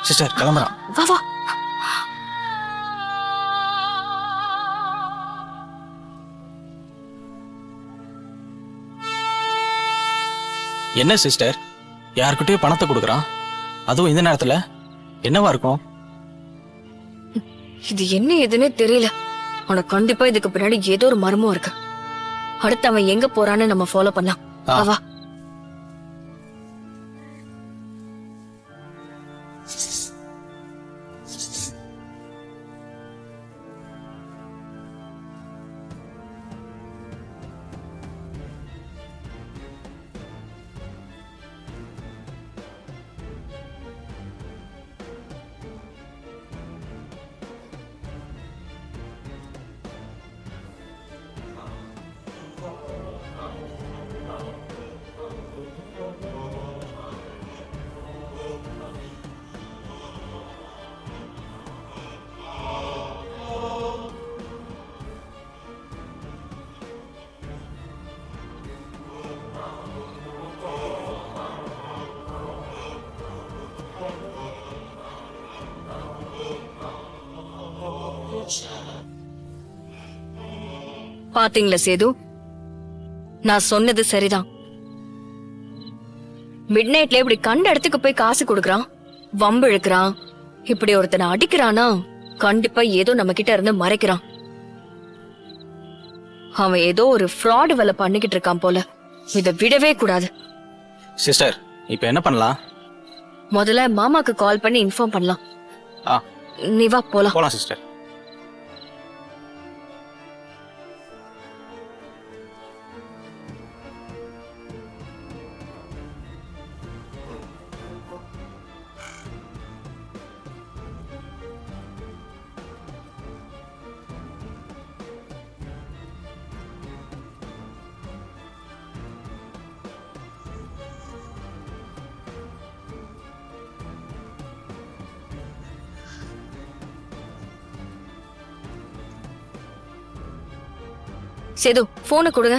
Sister கிளம்புறான். வா வா. என்ன சிஸ்டர், யாருக்கிட்டயும் பணத்தை கொடுக்குறான், அதுவும் இந்த நேரத்துல? என்னவா இருக்கும்? இது என்ன எதுன்னே தெரியல. ஆனா கண்டிப்பா இதுக்கு பின்னாடி ஏதோ ஒரு மர்மம் இருக்கு. அடுத்து அவன் எங்க போறான்னு நம்ம ஃபாலோ பண்ணலாம். வா வா. பாத்தீங்களா சேது, நான் சொன்னது சரிதான். மிட் நைட்ல இப்படி கண்ட இடத்துக்கு போய் காசு கொடுக்கறான், வம்பு இழுக்கிறான். இப்படி ஒருத்தனை அடிக்கிறானா கண்டிப்பா ஏதோ நம்ம கிட்ட இருந்து மறைக்கிறான். அவன் ஏதோ ஒரு ஃப்ராட் வேலை பண்ணிக்கிட்டு இருக்கான் போல. இத விடவே கூடாது. சிஸ்டர் இப்ப என்ன பண்ணலாம்? முதல்ல மாமாக்கு கால் பண்ணி இன்ஃபார்ம் பண்ணலாம். நீ வா போலாம். போலாம் சிஸ்டர். சேது போனை கொடுங்க.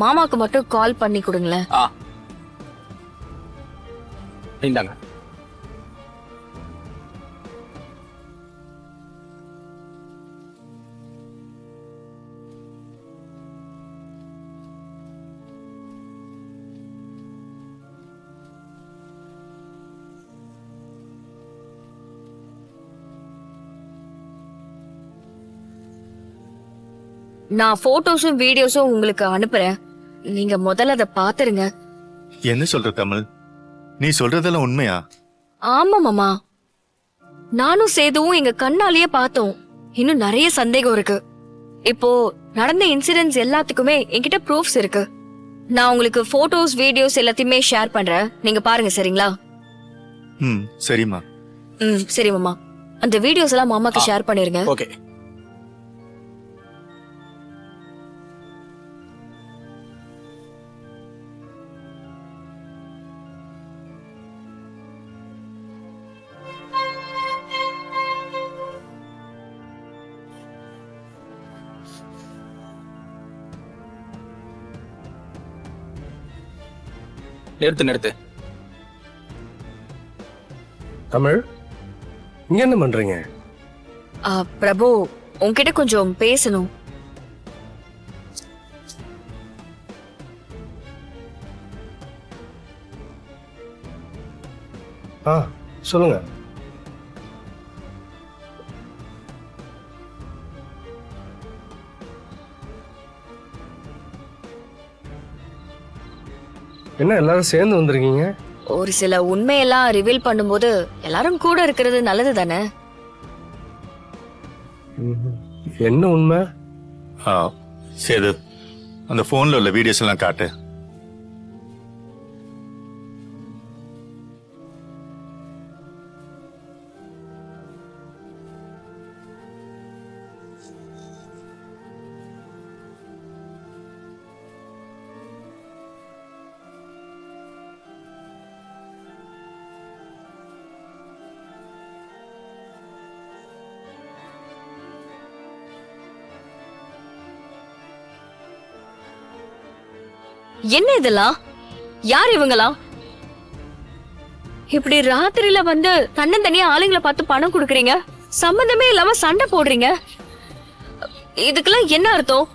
மாமாக்கு மட்டும் கால் பண்ணி கொடுங்களேன். இந்தாங்க. நான் போட்டோஸும் வீடியோஸும் உங்களுக்கு அனுப்புறேன். நீங்க முதல்ல அதை பாத்துருங்க. என்ன சொல்ற கமல்? நீ சொல்றதெல்லாம் உண்மையா? ஆமா மாமா, நானும் சேதுவும் எங்க கண்ணாலேயே பார்த்தோம். இன்னும் நிறைய சந்தேகம் இருக்கு. இப்போ நடந்த இன்சிடென்ட்ஸ் எல்லாத்துக்குமே என்கிட்ட ப்ரூஃப்ஸ் இருக்கு. நான் உங்களுக்கு போட்டோஸ் வீடியோஸ் எல்லாத்தையுமே ஷேர் பண்றேன், நீங்க பாருங்க. சரிங்களா? சரிம்மா. சரி மாமா, அந்த வீடியோஸ் எல்லாம் மாமாக்கு ஷேர் பண்ணிருங்க. ஓகே. நிறுத்து. தமிழ், இங்க என்ன பண்றீங்க? பிரபு, உன்கிட்ட கொஞ்சம் பேசணும். சொல்லுங்க. என்ன எல்லாரும் சேர்ந்து வந்திருக்கீங்க? ஒரு சில உண்மையெல்லாம் ரிவீல் பண்ணும்போது எல்லாரும் கூட இருக்கிறது நல்லது தானே? என்ன உண்மை? சேது, அந்த போன்ல உள்ள வீடியோஸ் எல்லாம் காட்டு. என்ன இதெல்லாம்? யார் இவங்களா? இப்படி ராத்திரியில வந்து தன்னந்தனியா ஆளுங்களை பார்த்து பணம் கொடுக்குறீங்க, சம்பந்தமே இல்லாம சண்டை போடுறீங்க. இதுக்கெல்லாம் என்ன அர்த்தம்?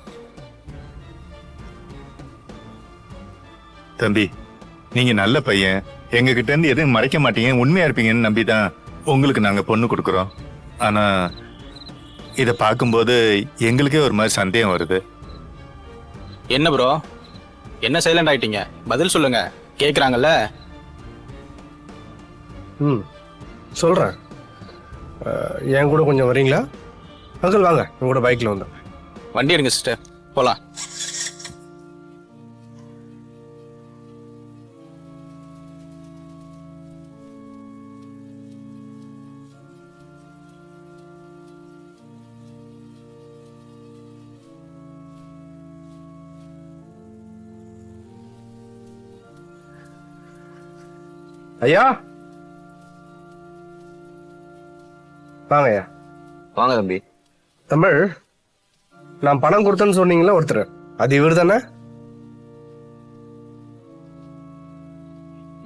தம்பி, நீங்க நல்ல பையன், எங்க கிட்ட இருந்து எதுவும் மறைக்க மாட்டீங்க, உண்மையா இருப்பீங்கன்னு நம்பிதான் உங்களுக்கு நாங்க பொண்ணு கொடுக்குறோம். ஆனா இத பார்க்கும்போது எங்களுக்கே ஒரு மாதிரி சந்தேகம் வருது. என்ன ப்ரோ, என்ன சைலண்ட் ஆயிட்டீங்க? பதில் சொல்லுங்க, கேக்குறாங்கல்ல. ம், சொல்கிறேன். என் கூட கொஞ்சம் வரீங்களா? அங்கிள் வாங்க, என் கூட பைக்கில் வந்தேன். வண்டி எடுங்க சிஸ்டர், போலாம். ஐயா வாங்க ஐயா. வாங்க தம்பி. தமிழ், நான் பணம் கொடுத்தேன்னு சொன்னீங்களா ஒருத்தர், அது இவர் தானே?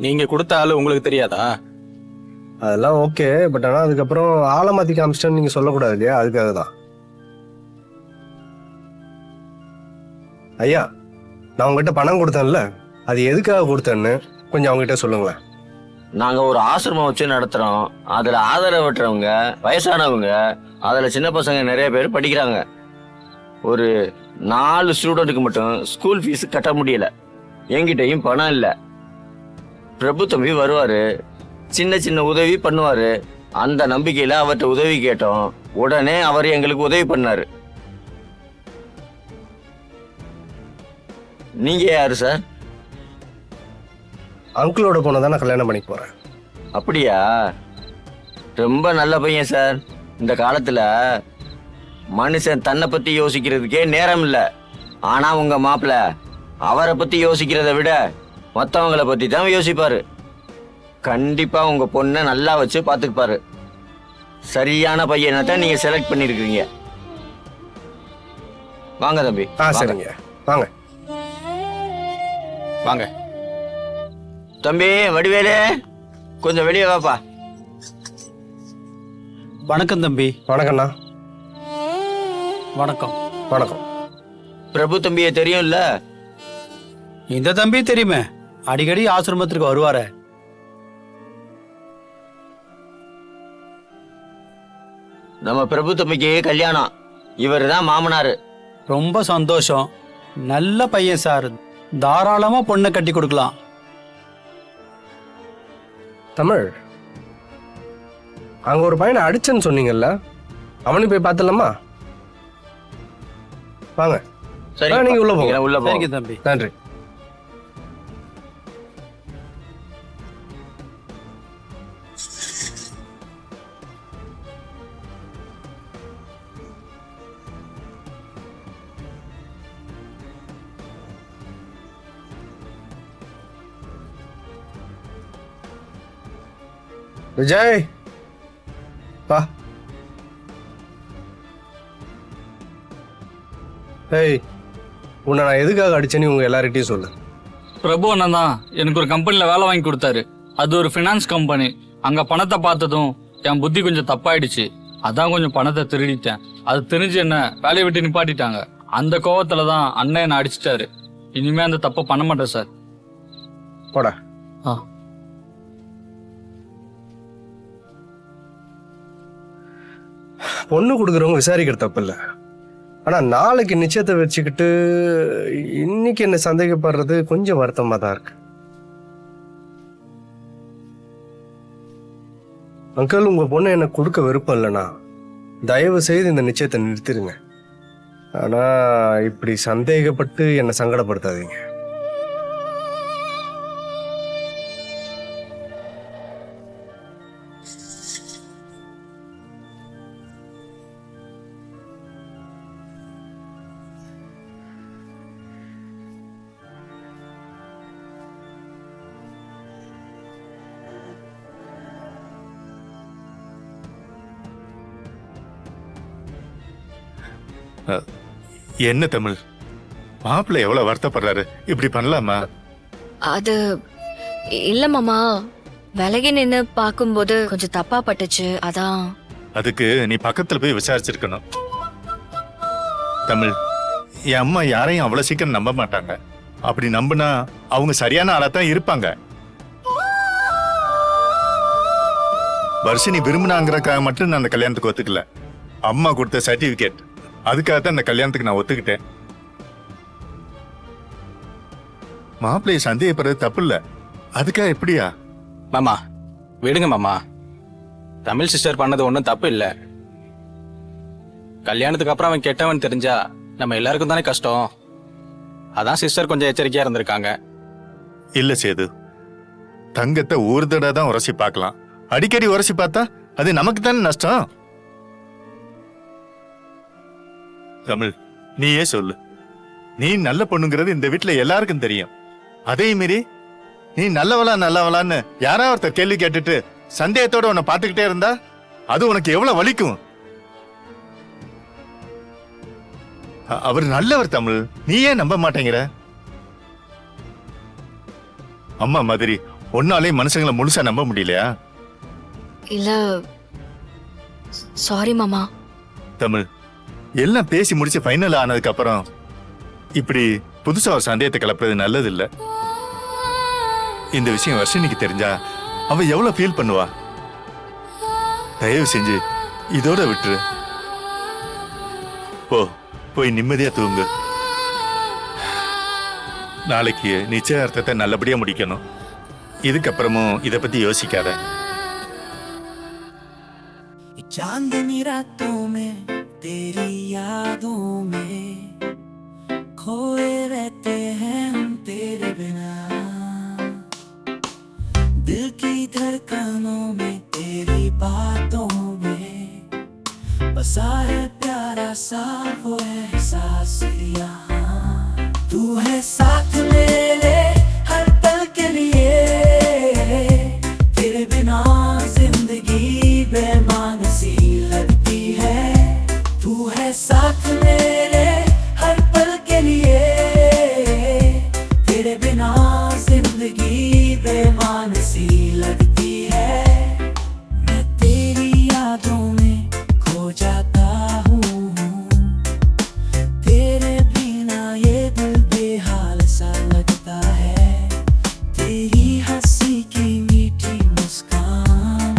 நீங்க கொடுத்த ஆளு உங்களுக்கு தெரியாதா? அதெல்லாம் ஓகே, பட் ஆனால் அதுக்கப்புறம் ஆளை மாற்றி காமிச்சிட்டேன்னு நீங்கள் சொல்லக்கூடாது இல்லையா? அதுக்காக தான். ஐயா, நான் உங்ககிட்ட பணம் கொடுத்தேன்ல, அது எதுக்காக கொடுத்தேன்னு கொஞ்சம் அவங்ககிட்ட சொல்லுங்களேன். நாங்க ஒரு ஆசிரமம் வச்சு நடத்துறோம். அதுல ஆதரவற்றவங்க, வயசானவங்க, அதுல சின்ன பசங்க நிறைய பேர் படிக்கிறாங்க. ஒரு 4 ஸ்டூடெண்ட்டுக்கு மட்டும் ஸ்கூல் ஃபீஸ் கட்ட முடியல. என்கிட்டயும் பணம் இல்லை. பிரபு தம்பி வருவாரு, சின்ன சின்ன உதவி பண்ணுவாரு. அந்த நம்பிக்கையில அவர்கிட்ட உதவி கேட்டோம். உடனே அவர் எங்களுக்கு உதவி பண்ணாரு. நீங்க யாரு சார்? அங்கிளோட பொண்ணை தான் நான் கல்யாணம் பண்ணிக்க போகிறேன். அப்படியா? ரொம்ப நல்ல பையன் சார். இந்த காலத்துல மனுஷன் தன்னை பத்தி யோசிக்கிறதுக்கே நேரம் இல்லை. ஆனா உங்க மாப்பிள்ள அவரை பத்தி யோசிக்கிறத விட மற்றவங்களை பத்தி தான் யோசிப்பாரு. கண்டிப்பா உங்க பொண்ணை நல்லா வச்சு பார்த்துப்பாரு. சரியான பையனை தான் நீங்க செலக்ட் பண்ணிருக்கீங்க. வாங்க தம்பி. சரிங்க, வாங்க வாங்க. தம்பி வடிவேலு, கொஞ்சம் வெளியே வாப்பா. வணக்கம் தம்பி. வணக்கம்ண்ணா. வணக்கம். வணக்கம். பிரபு தம்பியை தெரியும்ல? இந்த தம்பி தெரியுமே, அடிக்கடி ஆசிரமத்திற்கு வருவாரே. நம்ம பிரபு தம்பிக்கு கல்யாணம். இவர் தான் மாமனாரு. ரொம்ப சந்தோஷம். நல்ல பையன் சார், தாராளமா பொண்ணை கட்டி கொடுக்கலாம். தமிழ், அங்க ஒரு பையனை அடிச்சேன்னு சொன்னீங்கல்ல, அவனையும் போய் பார்த்துலாமா? வாங்க. சரி, நீங்க உள்ள போங்க. உள்ள போங்க. சரிங்க தம்பி. நன்றி. விஜய், வா. ஏய், உன்னை நான் எதுக்காக அடிச்சேன்னு உங்க எல்லார்கிட்டையும் சொல்லு. பிரபு அண்ணன் தான் எனக்கு ஒரு கம்பெனில வேலை வாங்கி கொடுத்தாரு. அது ஒரு ஃபினான்ஸ் கம்பெனி. அங்க பணத்தை பார்த்ததும் என் புத்தி கொஞ்சம் தப்பாயிடுச்சு. அதான் கொஞ்சம் பணத்தை திருடிட்டேன். அது தெரிஞ்சு என்ன வேலையை விட்டு நிப்பாட்டிட்டாங்க. அந்த கோவத்துல தான் அண்ணன் என்ன அடிச்சிட்டாரு. இனிமே அந்த தப்பை பண்ண மாட்டேன் சார். போடா. ஆ. பொண்ணு கொடுக்குறவங்க விசாரிக்கிற தப்பு இல்லை. ஆனா நாளைக்கு நிச்சயத்தை வச்சுக்கிட்டு இன்னைக்கு என்ன சந்தேகப்படுறது கொஞ்சம் வருத்தமா தான் இருக்கு. அங்கிள், உங்க பொண்ணு எனக்கு கொடுக்க விருப்பம் இல்லைண்ணா, தயவு செய்து இந்த நிச்சயத்தை நிறுத்திடுங்க. ஆனா இப்படி சந்தேகப்பட்டு என்னை சங்கடப்படுத்தாதீங்க. என்ன தமிழ், மாப்பிள்ளை எவ்வளவு வருத்தப்படுறாரு, இப்படி பண்ணலாமா? அது இல்ல மாமா, விலகி நின்னு பார்க்கும்போது கொஞ்சம் தப்பா பட்டுச்சு, அதான். அதுக்கு நீ பக்கத்துல போய் விசாரிச்சிருக்கணும். தமிழ், என் அம்மா யாரையும் அவ்வளவு சீக்கிரம் நம்ப மாட்டாங்க. அப்படி நம்பினா அவங்க சரியான ஆளா தான் இருப்பாங்க. வர்ஷினி விரும்பினாங்கிறக்காக மட்டும் நான் அந்த கல்யாணத்துக்கு ஒத்துக்கல. அம்மா கொடுத்த சர்டிபிகேட், அதுக்காக தான் இந்த கல்யாணத்துக்கு நான் ஒத்துக்கிட்டேன். மாப்பிள்ளைய சந்தேகப்படுறது தப்பு இல்ல, அதுக்காக எப்படியா? மாமா விடுங்க மாமா. தமிழ் சிஸ்டர் பண்ணது ஒன்றும் தப்பு இல்லை. கல்யாணத்துக்கு அப்புறம் அவன் கெட்டவன் தெரிஞ்சா நம்ம எல்லாருக்கும் தானே கஷ்டம். அதான் சிஸ்டர் கொஞ்சம் எச்சரிக்கையா இருந்திருக்காங்க. இல்ல சேது, தங்கத்தை ஒரு தடவை தான் உரசி பார்க்கலாம். அடிக்கடி உரசி பார்த்தா அது நமக்கு தானே நஷ்டம். தமிழ், நீயே சொல்லு. நீ நல்ல பொண்ணுங்கிறது இந்த வீட்டுல எல்லாருக்கும் தெரியும். அதே மீறி நீ நல்லவளான்னு யாராவது ஒருத்தர் கேள்வி கேட்டுட்டு சந்தேகத்தோட உன்னை பார்த்துக்கிட்டே இருந்தா அது உனக்கு எவ்வளவு வலிக்கும். அவர் நல்லவர் தமிழ், நீ ஏன் நம்ப மாட்டேங்கிற? அம்மா மாதிரி ஒன்னாலே மனுஷங்களை முழுசா நம்ப முடியலையா? இல்ல, சாரி மாமா. தமிழ், எல்லாம் பேசி முடிச்சு ஃபைனல் ஆனதுக்கு அப்புறம் இப்படி புதுசா ஒரு சந்தேகத்தை கிளப்புறது நல்லது இல்ல. இந்த விஷயம் வர்ஷினிக்கு தெரிஞ்சா அவ எவ்வளவு ஃபீல் பண்ணுவா? தயவு செஞ்சு இதோட விட்டுரு. போய் நிம்மதியா தூங்கு. நாளைக்கு நிச்சயார்த்தத்தை நல்லபடியா முடிக்கணும். இதுக்கப்புறமும் இத பத்தி யோசிக்காத. चांदनी रातों में तेरी यादों में खोए रहते हैं हम तेरे बिना, दिल की धड़कनों में तेरी बातों में बसा है प्यारा सा वो एहसास यहाँ। तू है साथ मेरे हर पल के लिए, तेरे बिना जिंदगी बेमान सी लगती है। तू है साथ मेरे हर पल के लिए, तेरे बिना जिंदगी बेमान सी लगती है। मैं तेरी यादों में खो जाता हूँ, तेरे बिना ये दिल बेहाल सा लगता है। तेरी हंसी की मीठी मुस्कान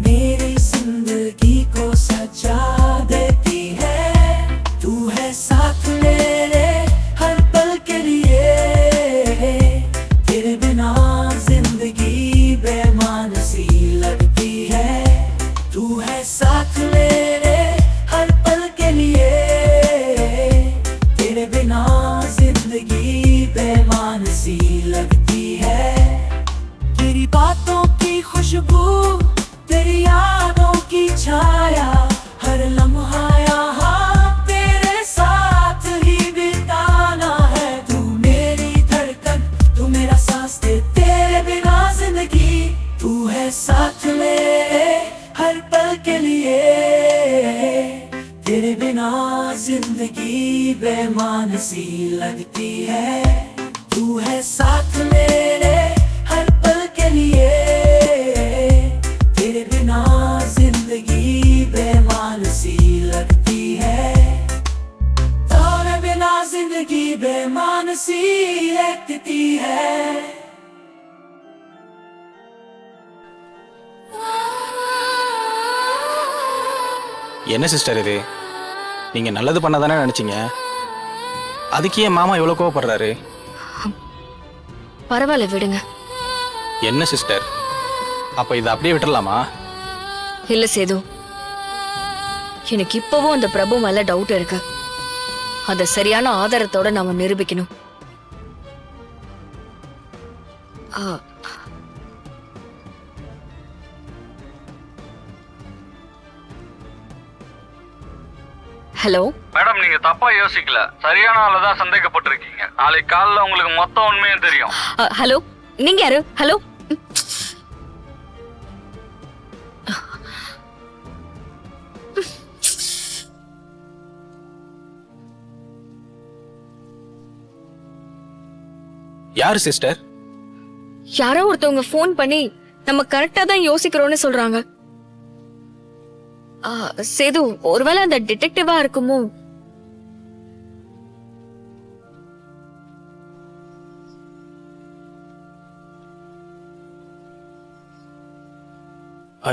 मेरी जिंदगी को सजा देती है। तू है साथ मेरे हर पल के लिए, तेरे बिना जिंदगी बेमान सी लगती है। तू है साथ मेरे हर पल के लिए, तेरे बिना जिंदगी बेमान सी लगती है। तेरी बातों की खुशबू, तेरी यादों की छाया, हर लम्हा यहाँ तेरे साथ ही बिताना है। तू मेरी धड़कन, तू मेरा सांस दे, तेरे बिना जिंदगी। तू है साथ मेरे हर पल के लिए, तेरे बिना जिंदगी बेमान सी लगती है। तू है साथ मेरे हर पल के लिए, तेरे बिना जिंदगी बेमान सी लगती है। तेरे बिना जिंदगी बेमान सी लगती है। என்ன சிஸ்டர் இது? நீங்க நல்லது பண்ணதானே நினைச்சீங்க. அதுக்கு ஏன் மாமா இவ்வளவு கோவப்படுறாரு? பரவாயில்ல, விடுங்க. என்ன சிஸ்டர், அப்ப இதை அப்படியே விட்டுறலாமா? இல்ல சேது, எனக்கு இப்பவும் அந்த பிரபு மேல டவுட் இருக்கு. அத சரியான ஆதாரத்தோட நாம நிரூபிக்கணும். ஹலோ மேடம், நீங்க தப்பா யோசிக்கல. சரியான ஆளை தான் சந்தேகப்பட்டிருக்கீங்க. நாளைக்கு காலைல உங்களுக்கு மொத்த உண்மையும் தெரியும். ஹலோ, நீங்க யாரு? ஹலோ. யாரு சிஸ்டர்? யாரோ ஒருத்தவங்க ஃபோன் பண்ணி நம்ம கரெக்டா தான் யோசிக்கிறோம்னு சொல்றாங்க. சேது, ஒருவேளை அந்த டிடெக்டிவா இருக்குமோ?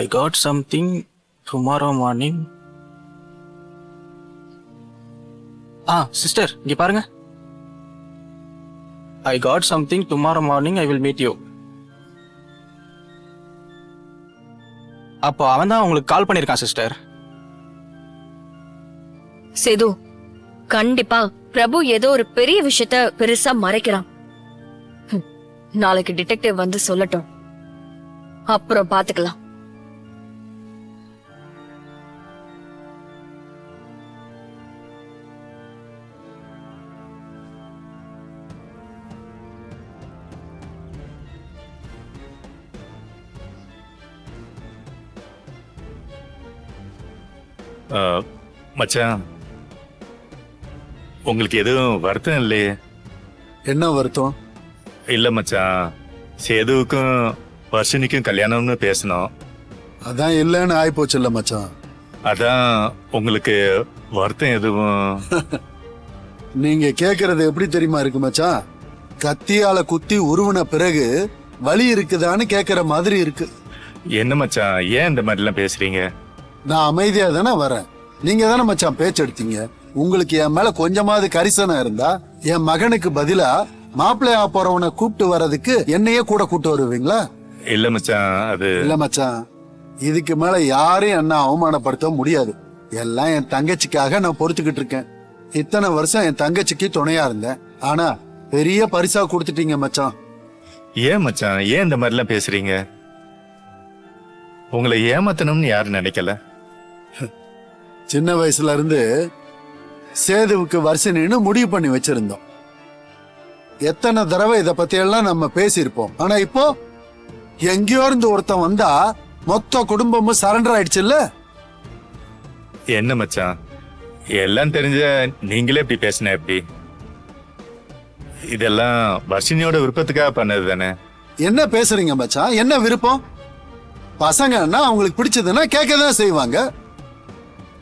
I got something tomorrow morning. Sister இங்க பாருங்க. I got something tomorrow morning. I will meet you. அப்போ அவன் தான் உங்களுக்கு கால் பண்ணிருக்கான் சிஸ்டர். சேது, கண்டிப்பா பிரபு ஏதோ ஒரு பெரிய விஷயத்த பெருசா மறைக்கிறான். நாளைக்கு டிடெக்டிவ் வந்து சொல்லட்டும், அப்புறம் பாத்துக்கலாம். மச்சான், உங்களுக்கு எதுவும் வருத்தம் இல்லையே? என்ன வருத்தம்? இல்ல மச்சான், சேதுவுக்கும் வர்ஷினிக்கும் கல்யாணம்னு பேசணும். அதான் இல்லைன்னு ஆயிப்போச்சுல்ல மச்சான். அதான் உங்களுக்கு வருத்தம் எதுவும்? நீங்க கேக்குறது எப்படி தெரியுமா இருக்கு மச்சான்? கத்தியால குத்தி உருவின பிறகு வலி இருக்குதான்னு கேக்குற மாதிரி இருக்கு. என்ன மச்சான், ஏன் இந்த மாதிரி எல்லாம் பேசுறீங்க? நான் அமைதியா தானே வரேன். நீங்க தானே மச்சான் பேச்செடுத்தீங்க. உங்களுக்கு என் மேல கொஞ்சமாவது கரிசனம் இருந்தா என் மகனுக்கு பதிலா மாப்பிள்ளையா போறவனை கூப்பிட்டு வர்றதுக்கு என்னையே கூட கூப்பிட்டு வருவீங்களா? இல்ல மச்சான், அது இல்ல மச்சான், இதுக்கு மேல யாரையும் என்ன அவமானப்படுத்த முடியாது. எல்லாம் என் தங்கச்சிக்காக நான் பொறுத்துக்கிட்டு இருக்கேன். இத்தனை வருஷம் என் தங்கச்சிக்கு துணையா இருந்தேன். ஆனா பெரிய பரிசா கொடுத்துட்டீங்க மச்சான். ஏன் மச்சான், ஏன் இந்த மாதிரி எல்லாம் பேசுறீங்க? உங்களை ஏமாத்தணும்னு யாரும் நினைக்கல. சின்ன வயசுல இருந்து சேதுவுக்கு வர்ஷினின்னு முடிவு பண்ணி வச்சிருந்தோம். எத்தனை தடவை இத பத்தி எல்லாம் நம்ம பேசியிருப்போம். ஆனா இப்போ எங்கேயோ இருந்து ஒருத்தன் வந்தா மொத்த குடும்பமும் சரண்டர் ஆயிடுச்சுல்ல. என்ன மச்சான், எல்லாம் தெரிஞ்ச நீங்களே இப்படி பேசின எப்படி? இதெல்லாம் வர்ஷினியோட விருப்பத்துக்காக பண்ணது தானே? என்ன பேசுறீங்க மச்சான்? என்ன விருப்பம்? பசங்கன்னா அவங்களுக்கு பிடிச்சதுன்னா கேட்கதான் செய்வாங்க.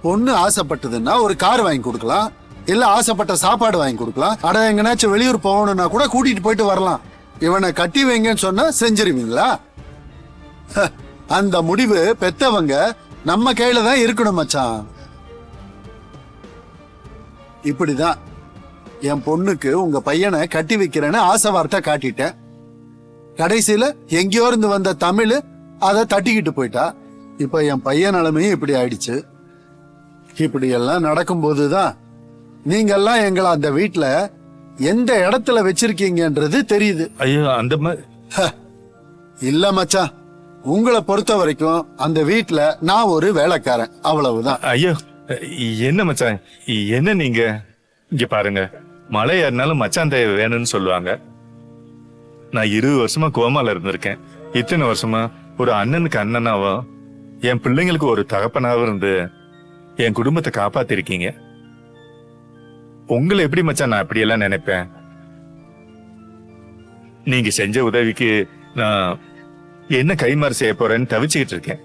பொண்ணு ஆசைப்பட்டதுன்னா ஒரு கார் வாங்கி கொடுக்கலாம், இல்ல ஆசைப்பட்ட சாப்பாடு வாங்கி கொடுக்கலாம். அட எங்கனாச்சும் வெளியூர் போகணும்னா கூட கூட்டிட்டு போயிட்டு வரலாம். இவனை கட்டி வைங்கன்னு சொன்னா செஞ்சிருவீங்களா? அந்த முடிவு பெத்தவங்க நம்ம கையில தான் இருக்கணும் மச்சான். இப்படிதான் என் பொண்ணுக்கு உங்க பையனை கட்டி வைக்கிறேன்னு ஆசை வார்த்தை காட்டிட்டேன். கடைசியில எங்கேயோ இருந்து வந்த தமிழ் அதை தட்டிக்கிட்டு போயிட்டா. இப்ப என் பையன் நிலைமையும் இப்படி ஆயிடுச்சு. இப்படி எல்லாம் நடக்கும் போதுதான் நீங்க எல்லாம் எங்களை அந்த வீட்டுல எந்த இடத்துல வச்சிருக்கீங்கன்றது தெரியுது. ஐயோ, அந்த மாதிரி இல்ல மச்சான், உங்களை பொறுத்த வரைக்கும் அந்த வீட்டுல நான் ஒரு வேலைக்காரன், அவ்வளவுதான். ஐயோ, என்ன மச்சான், என்ன நீங்க? இங்க பாருங்க, மழை ஏறினாலும் மச்சான் தேவை வேணும்னு சொல்லுவாங்க. நான் 20 வருஷமா கோமால இருந்திருக்கேன். இத்தனை வருஷமா ஒரு அண்ணனுக்கு அண்ணனாவும் என் பிள்ளைங்களுக்கு ஒரு தகப்பனாவும் இருந்து என் குடும்பத்தை காப்பாத்திருக்கீங்க. உங்களை எப்படி மச்சான் நான் அப்படி எல்லாம் நினைப்பேன்? நீங்க செஞ்ச உதவிக்கு நான் என்ன கைமாறு செய்ய போறேன்னு தவிச்சுக்கிட்டு இருக்கேன்.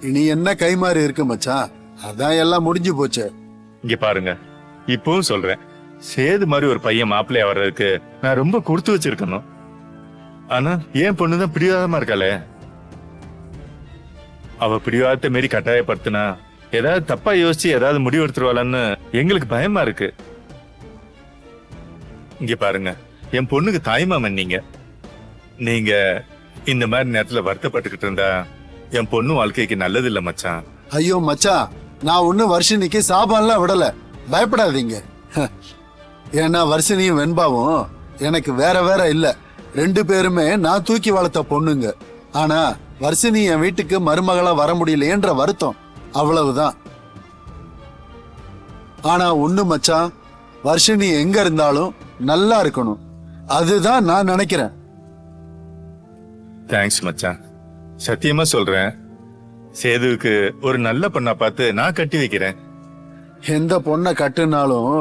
இனி என்ன கைமாறி இருக்கு மச்சான்? அதான் எல்லாம் முடிஞ்சு போச்சு. இங்க பாருங்க, இப்பவும் சொல்றேன், சேது மாதிரி ஒரு பையன் மாப்பிள்ளையா வர்றதுக்கு நான் ரொம்ப கொடுத்து வச்சிருக்கணும். ஆனா ஏன் பொண்ணுதான் பிடிவாதமா இருக்காளே. அவ பிடிவாதத்தை மாரி கட்டாயப்படுத்தினா ஏதாவது தப்பா யோசிச்சு ஏதாவது முடிவு எடுத்துருவாளான்னு எங்களுக்கு பயமா இருக்கு. இங்க பாருங்க, என் பொண்ணுக்கு தாய்மாமன் நீங்க. நீங்க இந்த மாதிரி நேரத்துல வருத்தப்பட்டுக்கிட்டு இருந்தா என் பொண்ணு வாழ்க்கைக்கு நல்லது இல்ல மச்சான். ஐயோ மச்சான், நான் ஒண்ணு வர்ஷினிக்கு சாபான்லாம் விடல, பயப்படாதீங்க. ஏன்னா வர்ஷினியும் வெண்பாவும் எனக்கு வேற வேற இல்ல. 2 பேருமே நான் தூக்கி வளர்த்த பொண்ணுங்க. ஆனா வர்ஷினி என் வீட்டுக்கு மருமகளா வர முடியலையேன்ற வருத்தம், அவ்வளவுதான். ஆனா ஒண்ணு மச்சான், வர்ஷினி எங்க இருந்தாலும் நல்லா இருக்கணும், அதுதான் நான் நினைக்கிறேன். தேங்க்ஸ் மச்சான். சத்தியமா சொல்றேன், சேதுவுக்கு ஒரு நல்ல பொண்ணா பார்த்து நான் கட்டி வைக்கிறேன். எந்த பொண்ணை கட்டுனாலும்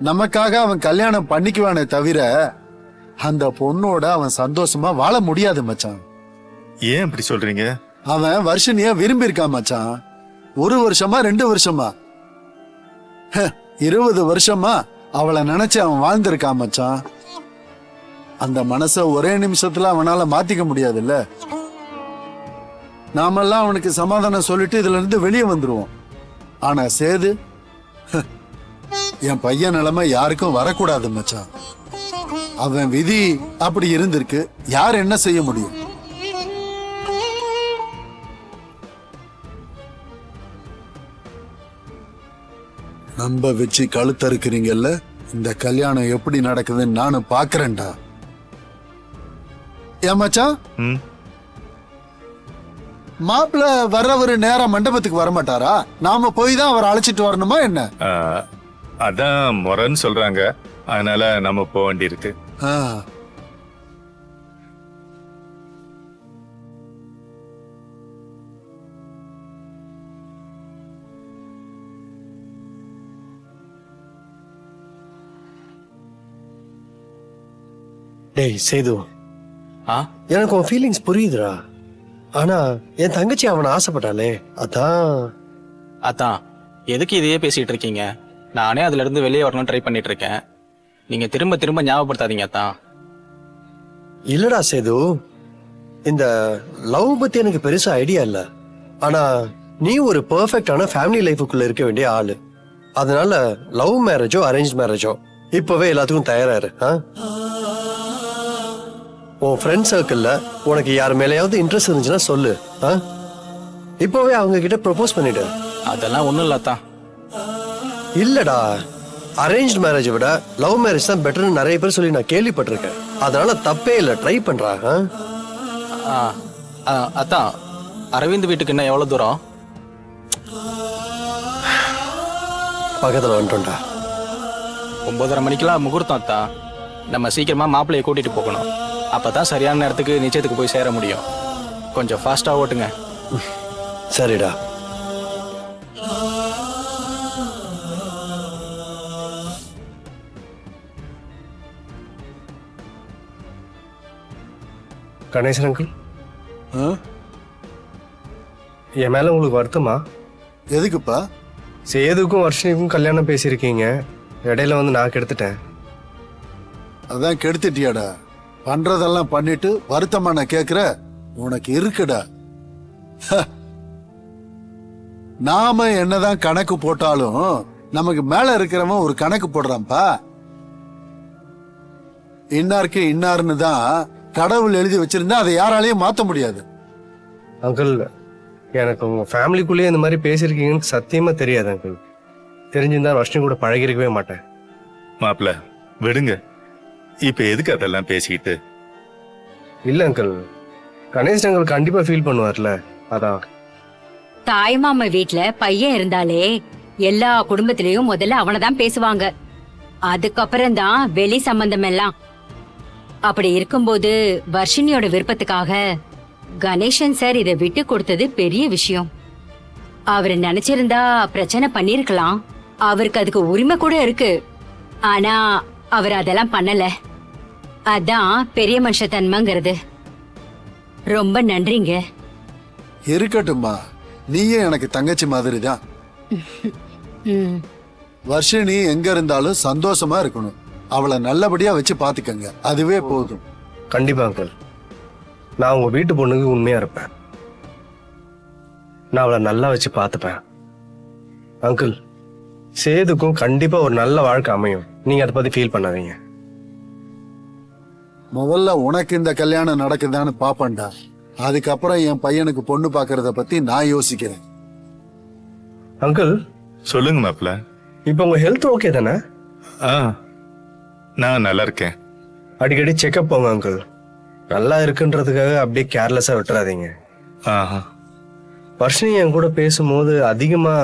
நமக்காக அவன் கல்யாணம் பண்ணிக்குவானே தவிர அந்த பொண்ணோட அவன் சந்தோஷமா வாழ முடியாது மச்சான். ஏன் இப்படி சொல்றீங்க? அவன் வர்ஷினிய விரும்பி இருக்கான் மச்சான். 1 வருஷமா 2 வருஷமா 20 வருஷமா அவளை நினைச்சு அவன் வாழ்ந்திருக்கான் மச்சான். அந்த மனச ஒரே நிமிஷத்துல அவனால மாத்திக்க முடியாதுல்ல. நாமெல்லாம் அவனுக்கு சமாதானம் சொல்லிட்டு இதுல இருந்து வெளியே வந்துருவோம். ஆனா சேது, என் பையன் நிலைமை யாருக்கும் வரக்கூடாது மச்சான். அவன் விதி அப்படி இருந்திருக்கு, யார் என்ன செய்ய முடியும்? நம்ப வச்சு கழுத்தறுக்கிறீங்கல்ல, இந்த கல்யாணம் எப்படி நடக்குதுன்னு நானும் பாக்குறேன்டா. ஏன் மச்சான், ம், மாப்பிள்ள வர்றவரு நேரம் மண்டபத்துக்கு வரமாட்டாரா? நாம போய் தான் அவரை அழைச்சிட்டு வரணுமா என்ன? ஆ, அதான் முறைன்னு சொல்றாங்க. அதனால நம்ம போக வேண்டியிருக்கு. ஆ. டேய் சேது, ஆ எனக்கு உன் ஃபீலிங்ஸ் புரியுதுடா. ஆனா என் தங்கச்சி அவனை ஆசைப்பட்டாளே, அதான். அதான் எதுக்கு இதையே பேசிட்டு இருக்கீங்க? நானே அதுல இருந்து வெளியே வரணும்னு ட்ரை பண்ணிட்டு இருக்கேன். நீங்க திரும்ப திரும்ப ஞாபகப்படுத்தாதீங்க அத்தான். இல்லடா சேது, இந்த லவ் பத்தி எனக்கு பெருசா ஐடியா இல்ல. ஆனா நீ ஒரு பெர்ஃபெக்டான ஃபேமிலி லைஃபுக்குள்ள இருக்க வேண்டிய ஆளு. அதனால லவ் மேரேஜோ அரேஞ்ச் மேரேஜோ இப்பவே எல்லாத்துக்கும் தயாராரு. உன் ஃப்ரெண்ட் சர்க்கிள்ல உனக்கு யார் மேலேயாவது இன்ட்ரெஸ்ட் இருந்துச்சுன்னா சொல்லு. இப்பவே அவங்க கிட்ட ப்ரொபோஸ் பண்ணிடு. அதெல்லாம் ஒண்ணும் இல்ல அத்தான். இல்லடா, அரேஞ்ச் மேரேஜை விட லவ் மேரேஜ் தான் பெட்டர்னு நிறைய பேர் சொல்லி நான் கேள்விப்பட்டிருக்கேன். அதனால தப்பே இல்லை, ட்ரை பண்றாங்க. அத்தான், அரவிந்த் வீட்டுக்கு என்ன எவ்வளவு தூரம்? பக்கத்துல வந்துட்டோம்டா. 9:30 மணிக்கெல்லாம் முகூர்த்தம் அத்தான். நம்ம சீக்கிரமா மாப்பிள்ளையை கூட்டிட்டு போகணும். அப்பதான் சரியான நேரத்துக்கு நிச்சயத்துக்கு போய் சேர முடியும். கொஞ்சம் ஃபாஸ்டா ஓட்டுங்க. சரிடா. கணேசன் அங்கிள், என் மேல உங்களுக்கு வருத்தமா? எதுக்குப்பா? சேதுக்கும் வர்ஷினிக்கும் கல்யாணம் பேசியிருக்கீங்க, இடையில வந்து நான் கெடுத்துட்டேன். அதான் கெடுத்துட்டியாடா. பண்றதெல்லாம் பண்ணிட்டு வருத்தமா நான் கேக்குற? உனக்கு இருக்குடா. நாம என்னதான் கணக்கு போட்டாலும் நமக்கு மேல இருக்கிறவன் ஒரு கணக்கு போடுறான்ப்பா. இன்னாருக்கு இன்னார்னு தான் கடவுள் எழுதி வச்சிருந்தா அதை யாராலையும் மாத்த முடியாது. அங்கிள், எனக்கு உங்க ஃபேமிலிக்குள்ளேயே இந்த மாதிரி பேசியிருக்கீங்கன்னு சத்தியமா தெரியாது அங்கிள். தெரிஞ்சிருந்தா வர்ஷினி கூட பழகிருக்கவே மாட்டேன். மாப்பிள்ள விடுங்க. இப்ப எதுக்கு அதெல்லாம் பேசிக்கிட்டு? இல்ல அங்கிள், கணேஷ் அங்கிள் கண்டிப்பா ஃபீல் பண்ணுவார்ல, அதான். தாய்மாமா வீட்ல பையன் இருந்தாலே எல்லா குடும்பத்திலயும் முதல்ல அவனை தான் பேசுவாங்க. அதுக்கப்புறம் தான் வெளி சம்பந்தம் எல்லாம். அப்படி இருக்கும்போது வர்ஷினியோட விருப்பத்துக்காக கணேசன் சார் இதை விட்டு கொடுத்தது பெரிய விஷயம். அவரு நினைச்சிருந்தா பிரச்சனை பண்ணிருக்கலாம். அவருக்கு அதுக்கு உரிமை கூட இருக்கு. ஆனா அவர் அதெல்லாம் பண்ணல. அதான் பெரிய மனுஷத்தன்மைங்கிறது. ரொம்ப நன்றிங்க. இருக்கட்டும்மா, நீயே எனக்கு தங்கச்சி மாதிரி தான். வர்ஷினி எங்க இருந்தாலும் சந்தோஷமா இருக்கணும். அவளை நல்லபடியா வச்சு பாத்துக்கங்க, அதுவே போதும். கண்டிப்பா அங்கிள், நான் உங்க வீட்டு பொண்ணுக்கு உண்மையா இருப்பேன். நான் அவளை நல்லா வச்சு பார்த்துப்பேன். அங்கிள், சேதுக்கும் கண்டிப்பா ஒரு நல்ல வாழ்க்கை அமையும். நீங்க அதை பத்தி ஃபீல் பண்ணாதீங்க. முதல்ல உனக்கு இந்த கல்யாணம் நடக்குதான்னு பாப்பேன்டா. அதுக்கப்புறம் என் பையனுக்கு பொண்ணு பாக்குறத பத்தி நான் யோசிக்கிறேன். அங்கிள், சொல்லுங்க மாப்பிள்ள. இப்போ உங்க ஹெல்த் ஓகே தானே? நான் நல்லா இருக்கேன். அடிக்கடி செக்அப் போங்க அங்கிள். நல்லா இருக்குன்றதுக்காக அப்படியே கேர்லெஸ்ஸா விட்டுறாதீங்க. வர்ஷினி என் கூட பேசும்போது அதிகமா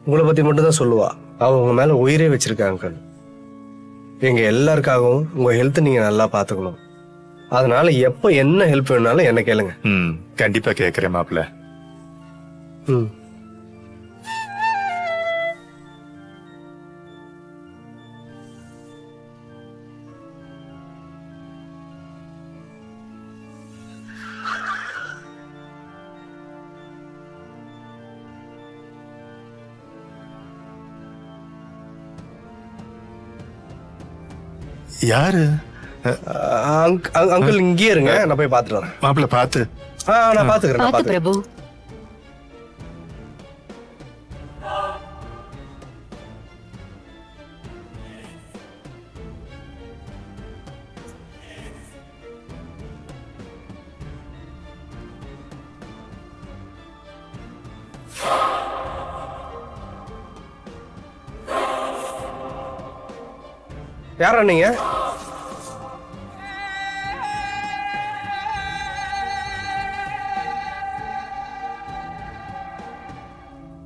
உங்களை பத்தி மட்டும் தான் சொல்லுவா. அவ உங்க மேல உயிரே வச்சிருக்கா அங்கிள். எங்க எல்லாருக்காகவும் உங்க ஹெல்த் நீங்க நல்லா பாத்துக்கணும். அதனால எப்ப என்ன ஹெல்ப் வேணாலும் என்ன கேளுங்க. கண்டிப்பா கேக்குறேன் மாப்பிள்ள. யாரு அங்கிள் இங்கே இருங்க, நான் போய் பார்த்துட்டு வரேன். மாப்பிள்ள பார்த்து. நான் பாத்துக்கிறேன், நான் பாத்து பாத்துக்கிறேன். பிரபு. யாரா நீங்க?